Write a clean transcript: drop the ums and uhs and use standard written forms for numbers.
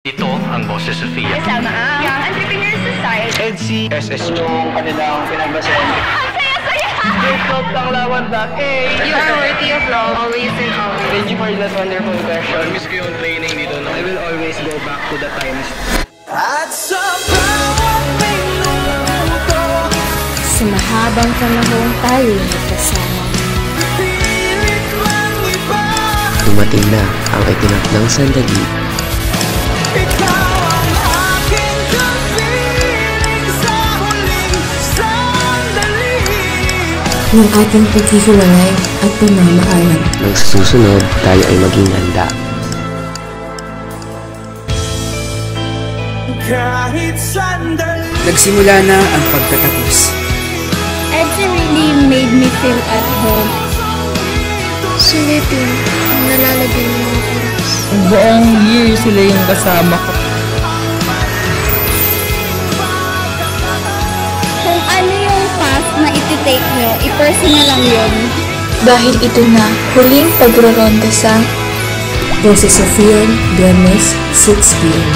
Ito ang Boses Sofia. Kasama ang Young Entrepreneur Society. EDSI, SSG. Yung kanilang pinagbasayan. Ang saya-saya! Stop lang lawan back. Hey! You are worthy of love, always and always. Thank you for that wonderful question. Miss ko yung training dito. I will always go back to the times. At sa bawat minuto, Sa mahabang panahon tayo nagkasama. pilit lang iba. Dumating na ang itinakdang sandali. Ikaw ang aking kapiling sa huling sandali. Ng ating paghihiwalay at pamamahalan. Nang sa susunod, tayo ay maging handa. Kahit sandali. Nagsimula na ang pagtatapos. EDSI really made me feel at home. Sulitin ang nalalagay ng mga oras. Buong year sila yung kasama ko. Kung ano yung path na iti-take nyo, i-personal lang yun. Dahil ito na huling pagroronda sa Boses Sofia, Viernes, 6 p.m.